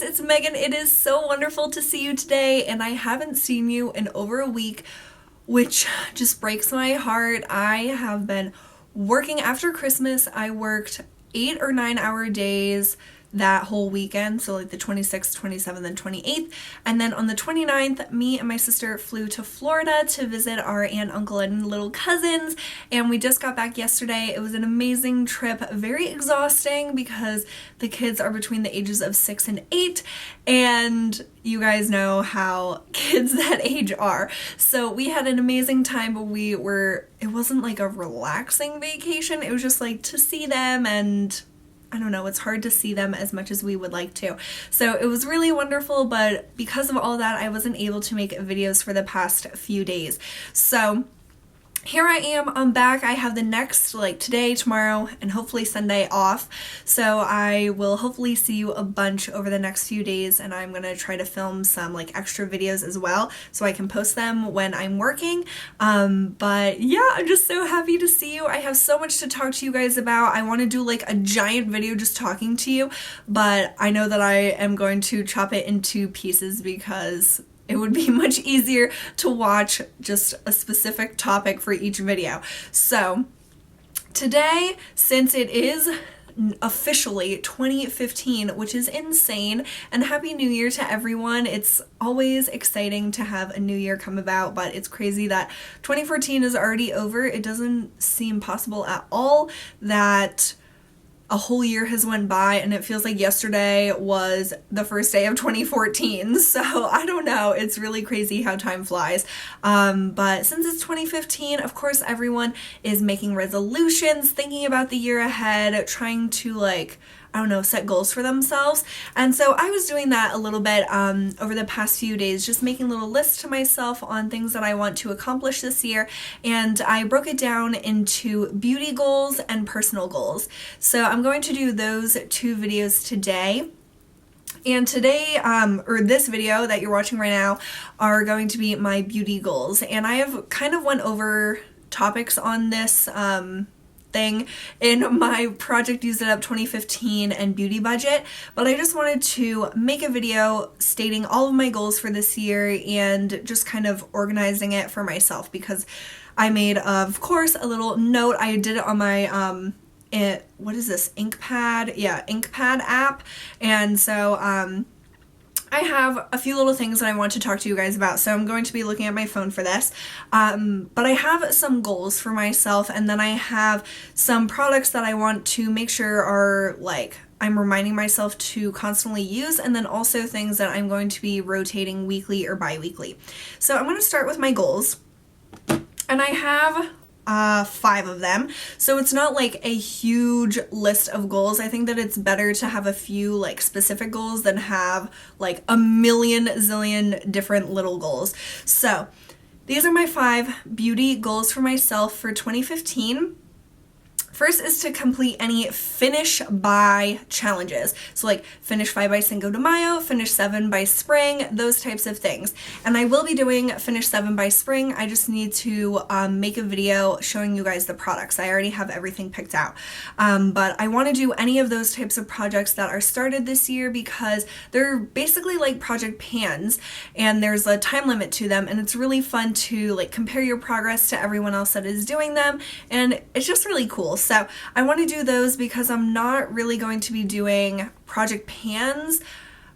guys, it's Megan. It is so wonderful to see you today, and I haven't seen you in over a week, which just breaks my heart. I have been working after Christmas. I worked 8 or 9 hour days that whole weekend, so like the 26th, 27th, and 28th. And then on the 29th, me and my sister flew to Florida to visit our aunt, uncle, and little cousins, and we just got back yesterday. It was an amazing trip, very exhausting because the kids are between the ages of 6 and 8, and you guys know how kids that age are. So we had an amazing time, but it wasn't like a relaxing vacation. It was just like to see them, and I don't know, it's hard to see them as much as we would like to. So it was really wonderful, but because of all that, I wasn't able to make videos for the past few days. So here I am, I'm back. I have the next, like today, tomorrow, and hopefully Sunday off. So I will hopefully see you a bunch over the next few days, and I'm gonna try to film some like extra videos as well so I can post them when I'm working. But yeah, I'm just so happy to see you. I have so much to talk to you guys about. I want to do like a giant video just talking to you, but I know that I am going to chop it into pieces because it would be much easier to watch just a specific topic for each video. So today, since it is officially 2015, which is insane, and Happy New Year to everyone. It's always exciting to have a new year come about, but it's crazy that 2014 is already over. It doesn't seem possible at all that a whole year has went by, and it feels like yesterday was the first day of 2014. So I don't know, it's really crazy how time flies. But since it's 2015, of course everyone is making resolutions, thinking about the year ahead, trying to I don't know, set goals for themselves. And so I was doing that a little bit over the past few days, just making little lists to myself on things that I want to accomplish this year. And I broke it down into beauty goals and personal goals. So I'm going to do those two videos today. And today, or this video that you're watching right now, are going to be my beauty goals. And I have kind of went over topics on this thing in my Project Use It Up 2015 and beauty budget, but I just wanted to make a video stating all of my goals for this year and just kind of organizing it for myself, because I made, of course, a little note. I did it on my what is this, InkPad? Yeah, InkPad app. And so I have a few little things that I want to talk to you guys about, so I'm going to be looking at my phone for this. But I have some goals for myself, and then I have some products that I want to make sure are I'm reminding myself to constantly use, and then also things that I'm going to be rotating weekly or bi-weekly. So I'm going to start with my goals, and I have 5 of them. So it's not like a huge list of goals. I think that it's better to have a few specific goals than have a million zillion different little goals. So these are my 5 beauty goals for myself for 2015. First is to complete any finish by challenges. So finish 5 by Cinco de Mayo, finish 7 by spring, those types of things. And I will be doing finish 7 by spring. I just need to make a video showing you guys the products. I already have everything picked out. But I want to do any of those types of projects that are started this year because they're basically like project pans, and there's a time limit to them, and it's really fun to compare your progress to everyone else that is doing them, and it's just really cool. So I want to do those because I'm not really going to be doing project pans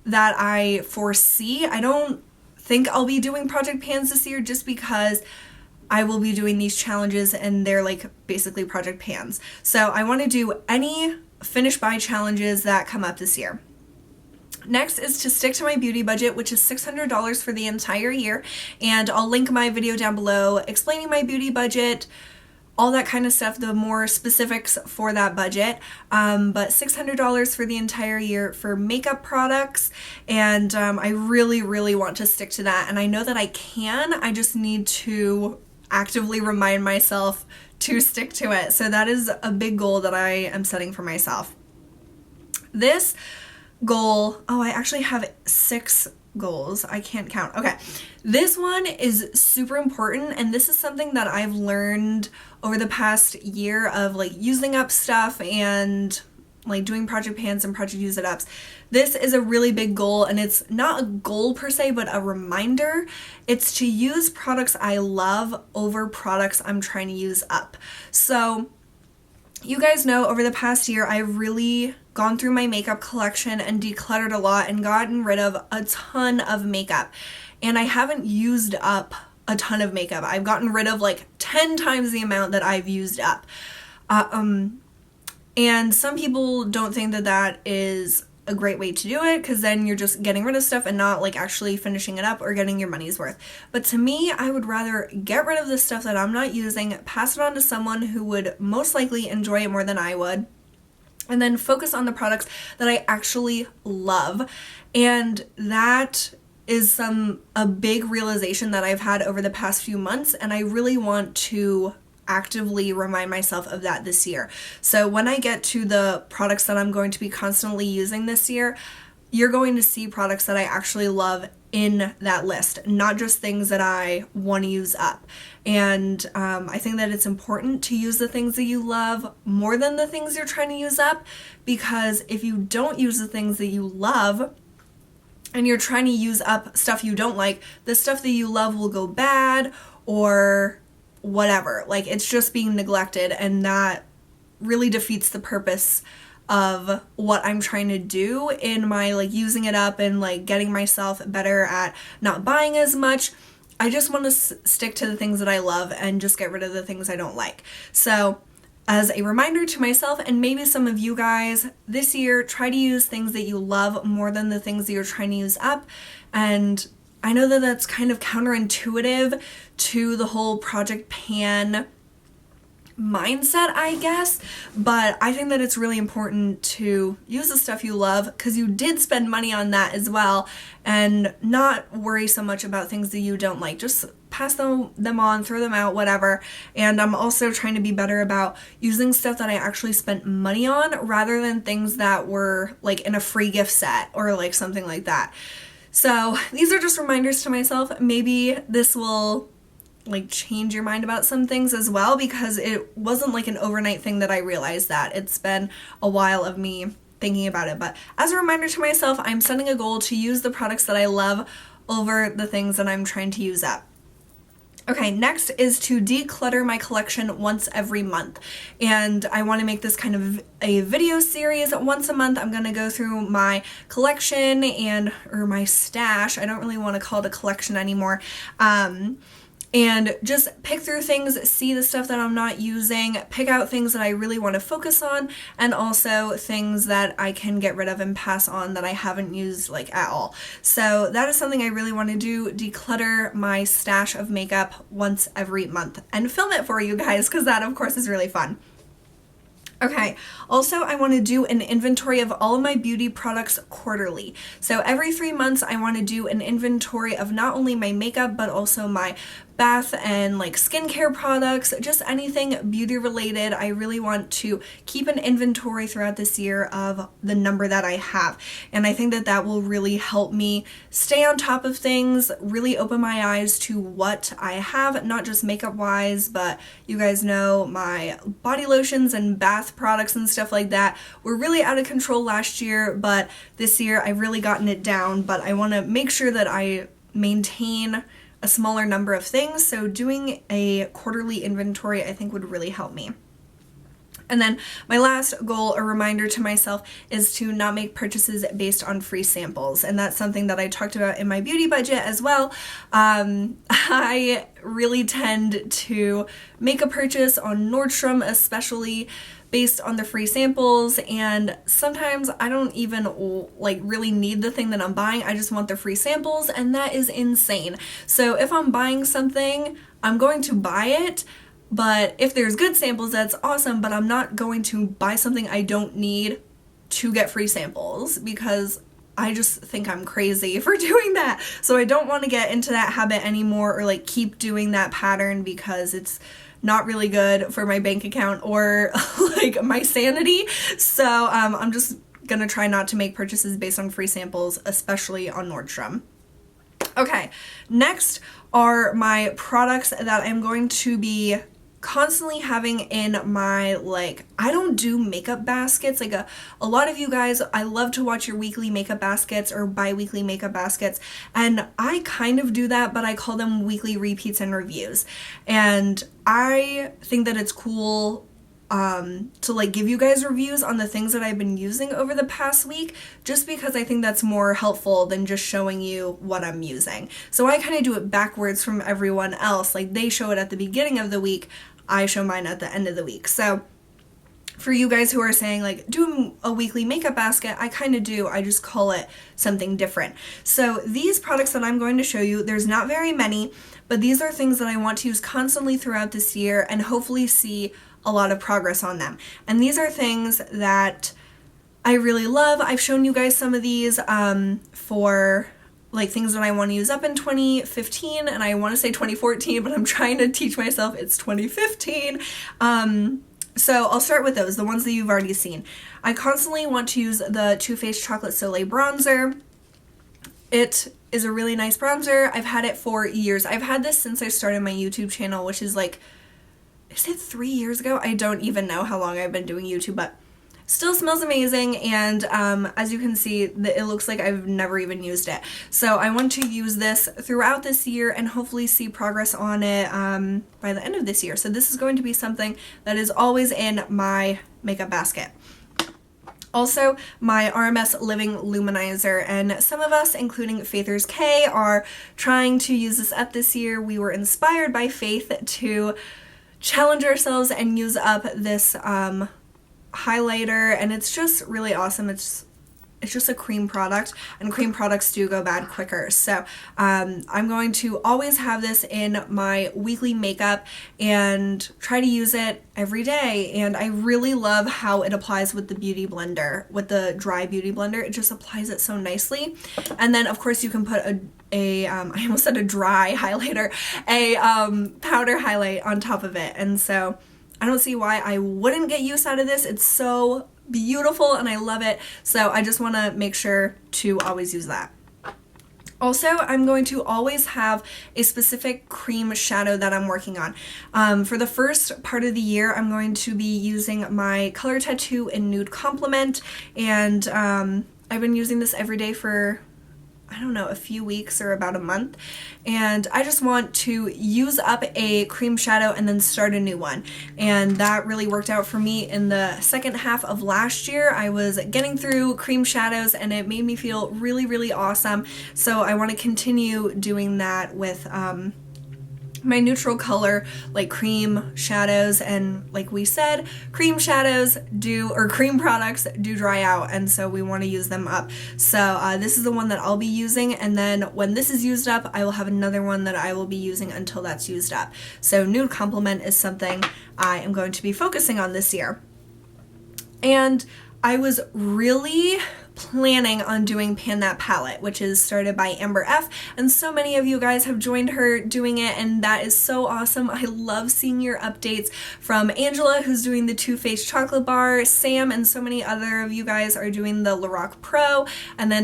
that I foresee. I don't think I'll be doing project pans this year just because I will be doing these challenges and they're basically project pans. So I want to do any finish by challenges that come up this year. Next is to stick to my beauty budget, which is $600 for the entire year. And I'll link my video down below explaining my beauty budget, all that kind of stuff, the more specifics for that budget. But $600 for the entire year for makeup products, and I really, really want to stick to that, and I know that I can. I just need to actively remind myself to stick to it. So that is a big goal that I am setting for myself. This goal, I actually have 6 goals. I can't count. Okay. This one is super important, and this is something that I've learned over the past year of using up stuff and like doing project pans and project use it ups, this is a really big goal, and it's not a goal per se, but a reminder. It's to use products I love over products I'm trying to use up. So you guys know over the past year, I've really gone through my makeup collection and decluttered a lot and gotten rid of a ton of makeup. And I haven't used up a ton of makeup. I've gotten rid of like 10 times the amount that I've used up. And some people don't think that that is a great way to do it, because then you're just getting rid of stuff and not like actually finishing it up or getting your money's worth. But to me, I would rather get rid of the stuff that I'm not using, pass it on to someone who would most likely enjoy it more than I would, and then focus on the products that I actually love. And that is a big realization that I've had over the past few months, and I really want to actively remind myself of that this year. So when I get to the products that I'm going to be constantly using this year, you're going to see products that I actually love in that list, not just things that I want to use up. And I think that it's important to use the things that you love more than the things you're trying to use up, because if you don't use the things that you love and you're trying to use up stuff you don't like, the stuff that you love will go bad or whatever. Like, it's just being neglected, and that really defeats the purpose of what I'm trying to do in my like using it up and like getting myself better at not buying as much. I just want to stick to the things that I love and just get rid of the things I don't like. So as a reminder to myself, and maybe some of you guys this year, try to use things that you love more than the things that you're trying to use up. And I know that that's kind of counterintuitive to the whole project pan mindset, I guess, but I think that it's really important to use the stuff you love, because you did spend money on that as well, and not worry so much about things that you don't like. Just pass them on, throw them out, whatever. And I'm also trying to be better about using stuff that I actually spent money on rather than things that were like in a free gift set or like something like that. So these are just reminders to myself. Maybe this will like change your mind about some things as well, because it wasn't like an overnight thing that I realized that. It's been a while of me thinking about it. But as a reminder to myself, I'm setting a goal to use the products that I love over the things that I'm trying to use up. Okay, next is to declutter my collection once every month. And I want to make this kind of a video series. Once a month, I'm going to go through my collection or my stash. I don't really want to call it a collection anymore. And just pick through things, see the stuff that I'm not using, pick out things that I really want to focus on, and also things that I can get rid of and pass on that I haven't used like at all. So that is something I really want to do, declutter my stash of makeup once every month and film it for you guys, because that of course is really fun. Okay, also I want to do an inventory of all of my beauty products quarterly. So every 3 months I want to do an inventory of not only my makeup but also my bath and like skincare products, just anything beauty related. I really want to keep an inventory throughout this year of the number that I have. And I think that that will really help me stay on top of things, really open my eyes to what I have, not just makeup wise, but you guys know my body lotions and bath products and stuff like that were really out of control last year, but this year I've really gotten it down. But I want to make sure that I maintain a smaller number of things, so doing a quarterly inventory I think would really help me. And then my last goal, a reminder to myself, is to not make purchases based on free samples. And that's something that I talked about in my beauty budget as well. I really tend to make a purchase on Nordstrom, especially based on the free samples, and sometimes I don't even like really need the thing that I'm buying. I just want the free samples, and that is insane. So if I'm buying something, I'm going to buy it, but if there's good samples, that's awesome, but I'm not going to buy something I don't need to get free samples, because I just think I'm crazy for doing that. So I don't want to get into that habit anymore, or like keep doing that pattern, because it's not really good for my bank account or like my sanity. So I'm just gonna try not to make purchases based on free samples, especially on Nordstrom. Okay, next are my products that I'm going to be constantly having in my, like, I don't do makeup baskets. Like a lot of you guys, I love to watch your weekly makeup baskets or bi-weekly makeup baskets. And I kind of do that, but I call them weekly repeats and reviews. And I think that it's cool to like give you guys reviews on the things that I've been using over the past week, just because I think that's more helpful than just showing you what I'm using. So I kind of do it backwards from everyone else. Like they show it at the beginning of the week, I show mine at the end of the week. So for you guys who are saying like do a weekly makeup basket, I kind of do, I just call it something different. So these products that I'm going to show you, there's not very many, but these are things that I want to use constantly throughout this year and hopefully see a lot of progress on them. And these are things that I really love. I've shown you guys some of these for like things that I want to use up in 2015, and I want to say 2014, but I'm trying to teach myself it's 2015. So I'll start with those, the ones that you've already seen. I constantly want to use the Too Faced Chocolate Soleil bronzer. It is a really nice bronzer. I've had it for years. I've had this since I started my YouTube channel, which is like, is it 3 years ago? I don't even know how long I've been doing YouTube, but still smells amazing. And as you can see, it looks like I've never even used it. So I want to use this throughout this year and hopefully see progress on it by the end of this year. So this is going to be something that is always in my makeup basket. Also, my RMS Living Luminizer, and some of us, including Faithers K, are trying to use this up this year. We were inspired by Faith to challenge ourselves and use up this highlighter, and it's just really awesome. It's just a cream product, and cream products do go bad quicker. So I'm going to always have this in my weekly makeup and try to use it every day. And I really love how it applies with the beauty blender, with the dry beauty blender. It just applies it so nicely. And then of course you can put I almost said a dry highlighter, a powder highlight on top of it. And so I don't see why I wouldn't get use out of this. It's so beautiful and I love it. So I just want to make sure to always use that. Also, I'm going to always have a specific cream shadow that I'm working on. For the first part of the year, I'm going to be using my Color Tattoo in Nude Complement, and I've been using this every day for, I don't know, a few weeks or about a month, and I just want to use up a cream shadow and then start a new one. And that really worked out for me in the second half of last year. I was getting through cream shadows and it made me feel really, really awesome. So I want to continue doing that with my neutral color, like cream shadows. And like we said, cream shadows cream products do dry out, and so we want to use them up. So this is the one that I'll be using, and then when this is used up, I will have another one that I will be using until that's used up. So Nude Complement is something I am going to be focusing on this year. And I was really planning on doing Pan That Palette, which is started by Amber F, and so many of you guys have joined her doing it, and that is so awesome. I love seeing your updates from Angela, who's doing the Too Faced chocolate bar, Sam, and so many other of you guys are doing the Lorac Pro, and then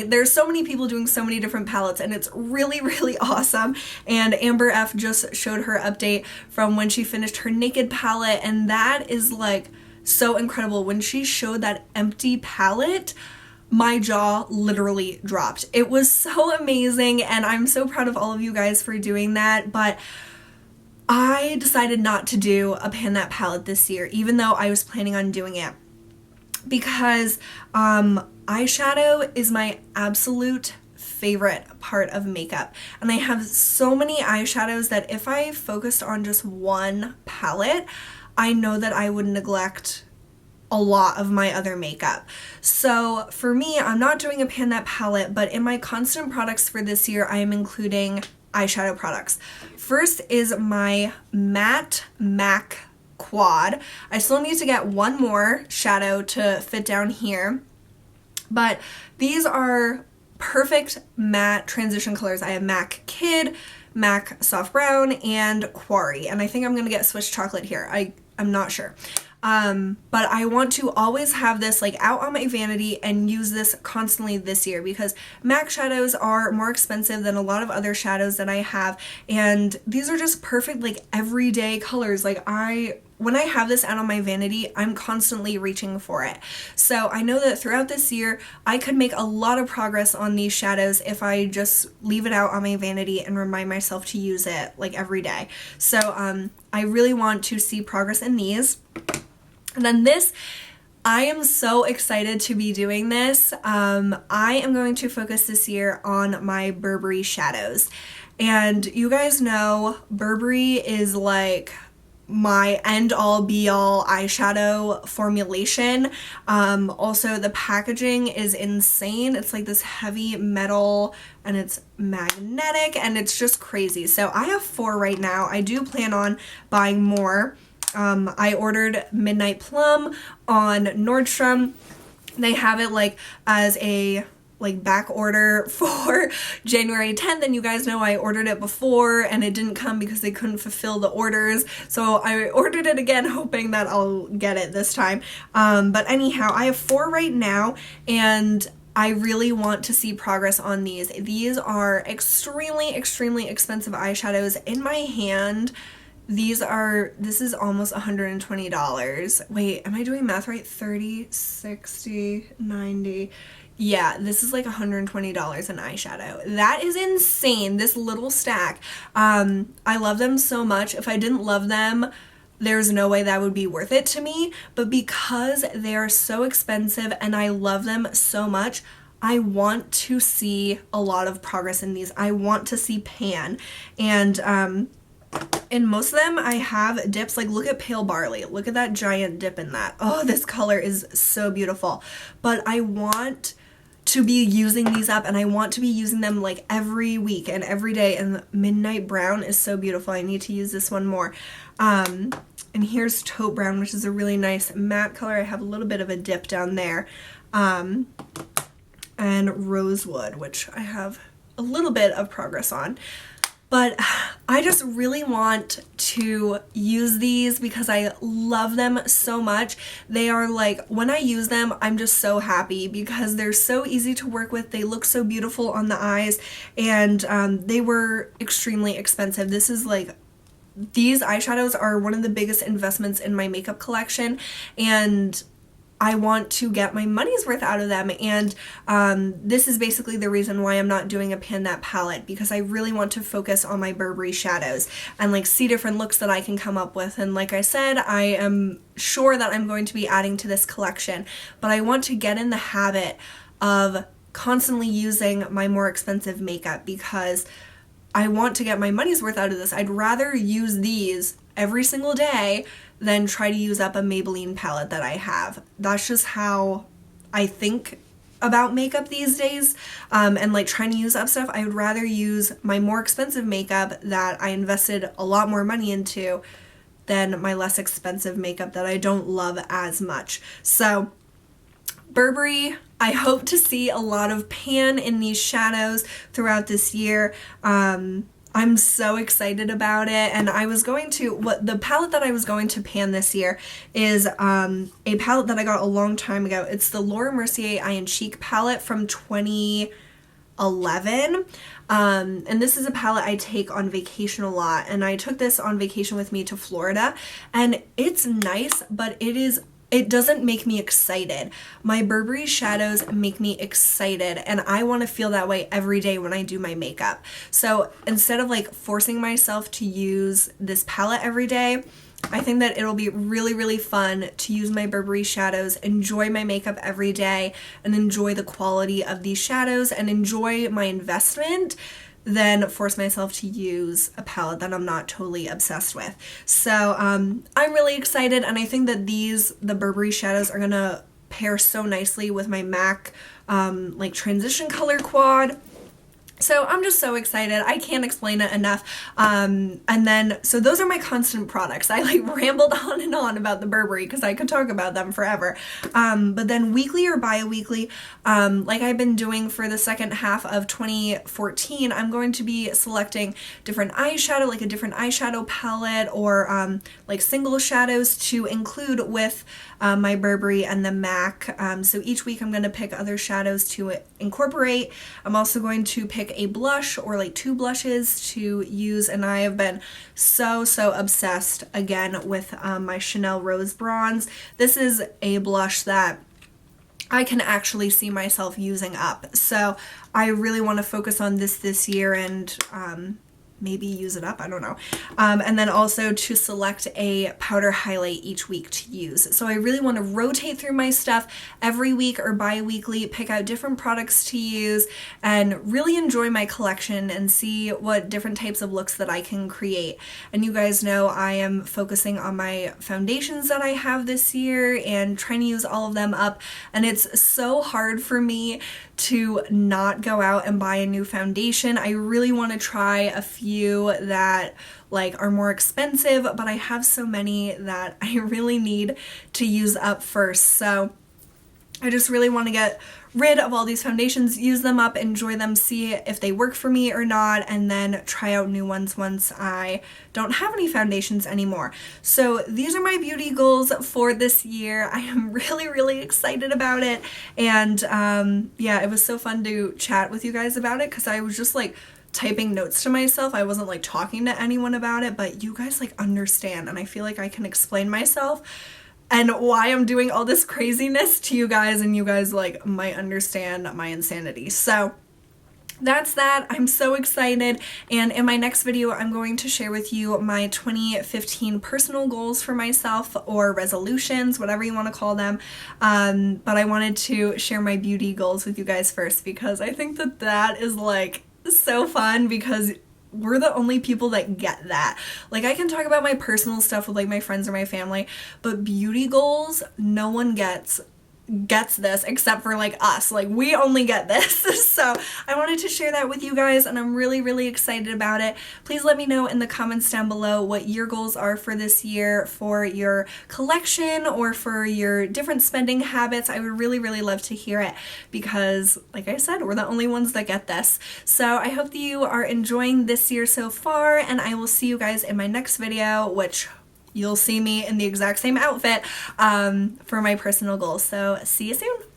there's so many people doing so many different palettes, and it's really, really awesome. And Amber F just showed her update from when she finished her Naked palette, and that is like so incredible. When she showed that empty palette, my jaw literally dropped. It was so amazing, and I'm so proud of all of you guys for doing that. But I decided not to do a Pan That palette this year, even though I was planning on doing it, because eyeshadow is my absolute favorite part of makeup, and I have so many eyeshadows that if I focused on just one palette, I know that I would neglect a lot of my other makeup. So for me, I'm not doing a Pan That palette, but in my constant products for this year, I am including eyeshadow products. First is my matte MAC quad. I still need to get one more shadow to fit down here, but these are perfect matte transition colors. I have MAC Kid, MAC Soft Brown, and Quarry, and I think I'm gonna get Swiss Chocolate here. I I'm not sure. But I want to always have this like out on my vanity and use this constantly this year, because MAC shadows are more expensive than a lot of other shadows that I have, and these are just perfect like everyday colors. Like when I have this out on my vanity, I'm constantly reaching for it. So I know that throughout this year, I could make a lot of progress on these shadows if I just leave it out on my vanity and remind myself to use it like every day. So I really want to see progress in these. And then this, I am so excited to be doing this. I am going to focus this year on my Burberry shadows. And you guys know Burberry is like my end-all be-all eyeshadow formulation. Also, the packaging is insane. It's like this heavy metal and it's magnetic and it's just crazy. So I have 4 right now. I do plan on buying more. I ordered Midnight Plum on Nordstrom. They have it like as a like back order for January 10th, and you guys know I ordered it before and it didn't come because they couldn't fulfill the orders, so I ordered it again hoping that I'll get it this time. But anyhow, I have 4 right now, and I really want to see progress on these. These are extremely expensive eyeshadows. In my hand, this is almost $120. Wait, am I doing math right? 30, 60, 90. Yeah, this is like $120 an eyeshadow. That is insane, this little stack. I love them so much. If I didn't love them, there's no way that would be worth it to me. But because they are so expensive and I love them so much, I want to see a lot of progress in these. I want to see pan. And in most of them, I have dips. Like, look at Pale Barley. Look at that giant dip in that. Oh, this color is so beautiful. But I want to be using these up, and I want to be using them like every week and every day. And Midnight Brown is so beautiful. I need to use this one more. And here's Taupe Brown, which is a really nice matte color. I have a little bit of a dip down there. And Rosewood, which I have a little bit of progress on. But I just really want to use these because I love them so much. They are like, when I use them, I'm just so happy because they're so easy to work with. They look so beautiful on the eyes, and they were extremely expensive. This is like, these eyeshadows are one of the biggest investments in my makeup collection, and I want to get my money's worth out of them. And this is basically the reason why I'm not doing a Pan That palette, because I really want to focus on my Burberry shadows and like see different looks that I can come up with. And like I said, I am sure that I'm going to be adding to this collection, but I want to get in the habit of constantly using my more expensive makeup because I want to get my money's worth out of this. I'd rather use these every single day than try to use up a Maybelline palette that I have. That's just how I think about makeup these days, and like trying to use up stuff. I would rather use my more expensive makeup that I invested a lot more money into than my less expensive makeup that I don't love as much. So Burberry, I hope to see a lot of pan in these shadows throughout this year. I'm so excited about it, and the palette that I was going to pan this year is a palette that I got a long time ago. It's the Laura Mercier Eye and Cheek palette from 2011, and this is a palette I take on vacation a lot, and I took this on vacation with me to Florida, and it's nice, but it doesn't make me excited. My Burberry shadows make me excited, and I want to feel that way every day when I do my makeup. So instead of like forcing myself to use this palette every day, I think that it'll be really fun to use my Burberry shadows, enjoy my makeup every day, and enjoy the quality of these shadows and enjoy my investment, than force myself to use a palette that I'm not totally obsessed with. So I'm really excited, and I think that the Burberry shadows are gonna pair so nicely with my MAC like transition color quad. So I'm just so excited. I can't explain it enough. And then, so those are my constant products. I like rambled on and on about the Burberry because I could talk about them forever. But then weekly or bi-weekly, like I've been doing for the second half of 2014, I'm going to be selecting different eyeshadow, like a different eyeshadow palette, or like single shadows to include with my Burberry and the MAC. So each week I'm going to pick other shadows to incorporate. I'm also going to pick a blush or like 2 blushes to use, and I have been so obsessed again with my Chanel Rose Bronze. This is a blush that I can actually see myself using up, so I really want to focus on this year and maybe use it up, I don't know. And then also to select a powder highlight each week to use. So I really want to rotate through my stuff every week or bi-weekly, pick out different products to use, and really enjoy my collection and see what different types of looks that I can create. And you guys know I am focusing on my foundations that I have this year and trying to use all of them up, and it's so hard for me to not go out and buy a new foundation. I really want to try a few that like are more expensive, but I have so many that I really need to use up first. So I just really want to get rid of all these foundations, use them up, enjoy them, see if they work for me or not, and then try out new ones once I don't have any foundations anymore. So these are my beauty goals for this year. I am really excited about it, and yeah, it was so fun to chat with you guys about it because I was just like typing notes to myself. I wasn't like talking to anyone about it, but you guys like understand, and I feel like I can explain myself and why I'm doing all this craziness to you guys, and you guys like might understand my insanity. So that's that. I'm so excited, and in my next video I'm going to share with you my 2015 personal goals for myself, or resolutions, whatever you want to call them, but I wanted to share my beauty goals with you guys first because I think that that is like so fun, because we're the only people that get that. Like I can talk about my personal stuff with like my friends or my family, but beauty goals, no one gets this except for like us. Like we only get this. So I wanted to share that with you guys, and I'm really excited about it. Please let me know in the comments down below what your goals are for this year, for your collection or for your different spending habits. I would really love to hear it because like I said, we're the only ones that get this. So I hope that you are enjoying this year so far, and I will see you guys in my next video, which you'll see me in the exact same outfit for my personal goals. So see you soon.